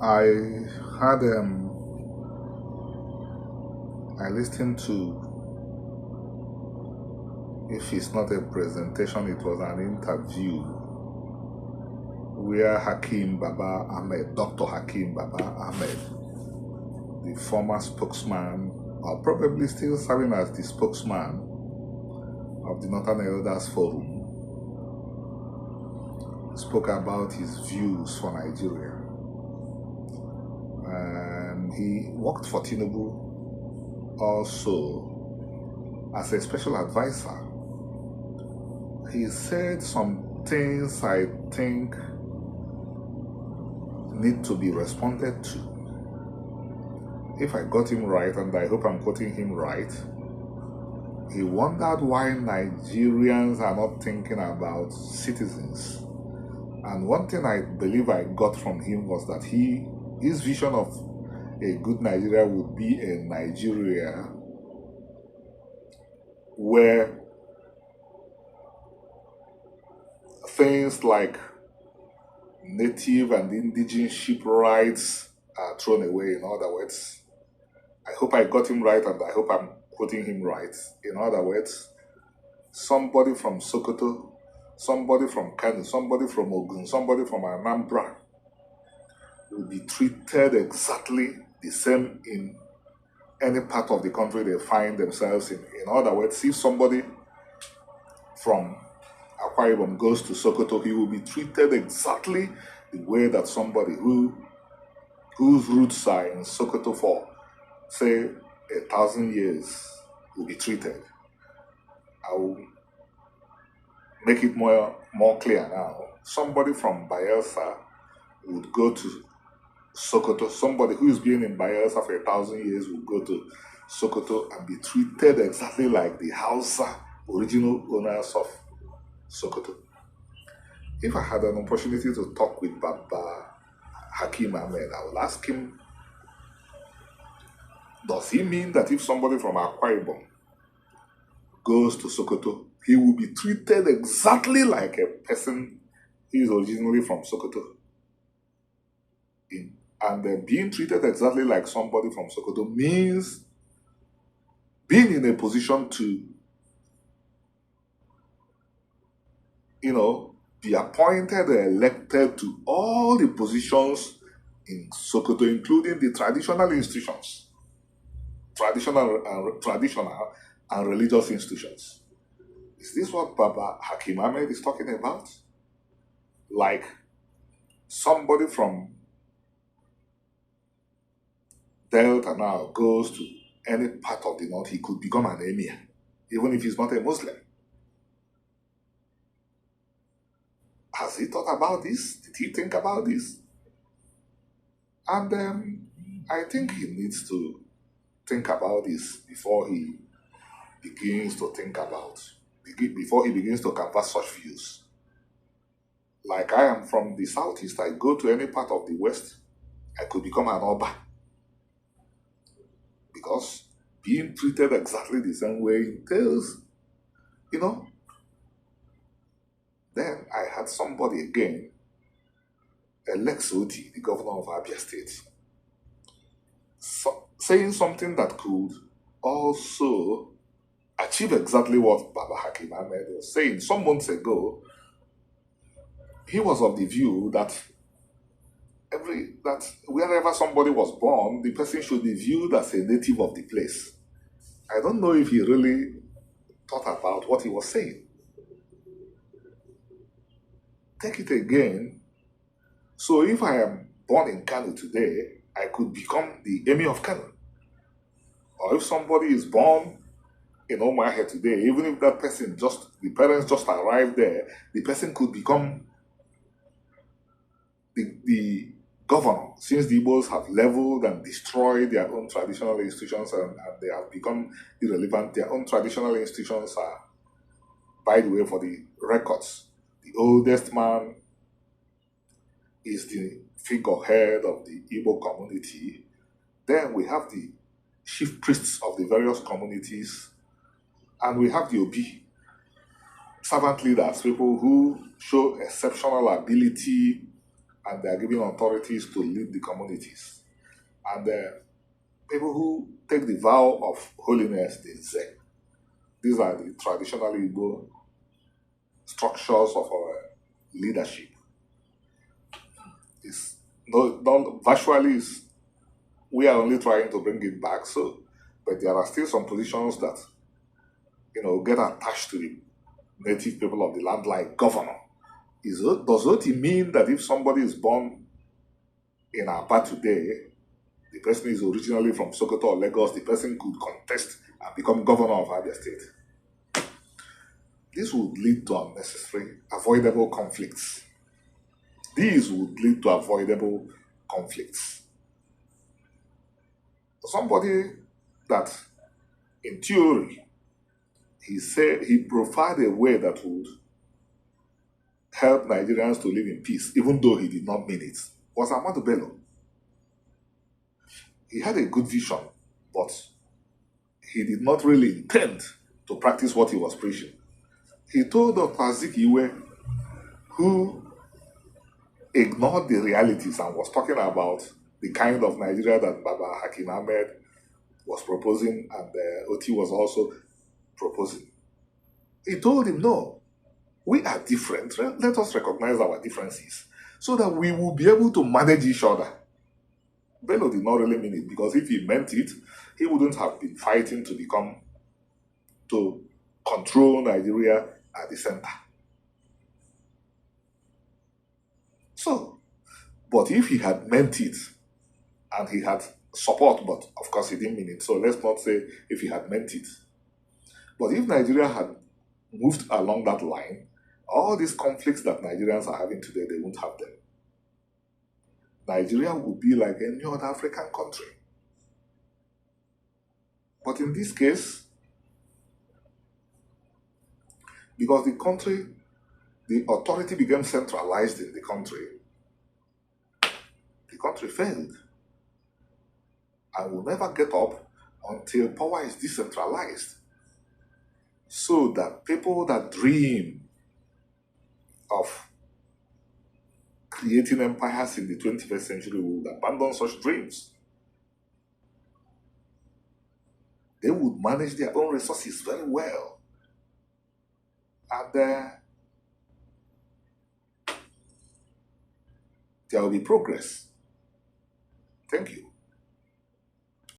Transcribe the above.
I had I listened to, if it's not a presentation, it was an interview where Hakeem Baba Ahmed, Dr. Hakeem Baba Ahmed, the former spokesman, or probably still serving as the spokesman of the Northern Elders Forum, spoke about his views for Nigeria. And he worked for Tinubu also as a special advisor. He said some things I think need to be responded to. If I got him right, and I hope I'm quoting him right, he wondered why Nigerians are not thinking about citizens. And one thing I believe I got from him was that his vision of a good Nigeria would be a Nigeria where things like native and indigenous rights are thrown away. In other words, I hope I got him right, and I hope I'm quoting him right. In other words, somebody from Sokoto, somebody from Kano, somebody from Ogun, somebody from Anambra will be treated exactly the same in any part of the country they find themselves in. In other words, if somebody from Akwa Ibom goes to Sokoto, he will be treated exactly the way that somebody whose roots are in Sokoto for, say, 1,000 years will be treated. I will make it more clear now. Somebody from Bayelsa would go to Sokoto. Somebody who is been in Bayelsa for 1,000 years would go to Sokoto and be treated exactly like the Hausa original owners of Sokoto. If I had an opportunity to talk with Baba Hakeem Ahmed, I would ask him, does he mean that if somebody from Akwa Ibom goes to Sokoto, he will be treated exactly like a person who is originally from Sokoto? And being treated exactly like somebody from Sokoto means being in a position to, be appointed or elected to all the positions in Sokoto, including the traditional institutions, traditional and religious institutions. Is this what Baba Hakeem Ahmed is talking about? Like somebody from Delta now goes to any part of the north, he could become an emir, even if he's not a Muslim. Has he thought about this? Did he think about this? And I think he needs to think about this before he begins to before he begins to canvass such views. Like I am from the southeast, I go to any part of the west, I could become an Oba. Because being treated exactly the same way entails, you know. Then I had somebody again, Otti, the governor of Abia State, saying something that could also achieve exactly what Baba Hakeem Ahmed was saying. Some months ago, he was of the view that wherever somebody was born, the person should be viewed as a native of the place. I don't know if he really thought about what he was saying. Take it again. So if I am born in Kano today, I could become the emir of Kano. Or if somebody is born in Omaha today, even if that person the parents just arrived there, the person could become the governor, since the Igbos have leveled and destroyed their own traditional institutions and they have become irrelevant. Their own traditional institutions are, by the way, for the records, the oldest man is the figurehead of the Igbo community. Then we have the chief priests of the various communities, and we have the Obi, servant leaders, people who show exceptional ability and they are given authorities to lead the communities. And people who take the vow of holiness, they say, these are the traditional Igbo structures of our leadership. It's virtually we are only trying to bring it back. So, but there are still some positions that get attached to the native people of the land, like governor. Does it mean that if somebody is born in Aba today, the person is originally from Sokoto or Lagos, the person could contest and become governor of Abia State? This would lead to unnecessary, avoidable conflicts. These would lead to avoidable conflicts. Somebody that, in theory, he said he provided a way that would help Nigerians to live in peace, even though he did not mean it, was Ahmadu Bello. He had a good vision, but he did not really intend to practice what he was preaching. He told Dr. Azikiwe, who ignored the realities and was talking about the kind of Nigeria that Baba Hakeem Ahmed was proposing and Otti was also proposing. He told him, no, we are different. Let us recognize our differences so that we will be able to manage each other. Bello did not really mean it, because if he meant it, he wouldn't have been fighting to control Nigeria at the center. So, but if he had meant it and he had support, but of course he didn't mean it, so let's not say if he had meant it. But if Nigeria had moved along that line, all these conflicts that Nigerians are having today, they won't have them. Nigeria would be like any other African country. But in this case, because the authority became centralized in the country failed and will never get up until power is decentralized. So that people that dream of creating empires in the 21st century would abandon such dreams. They would manage their own resources very well. And there will be progress. Thank you.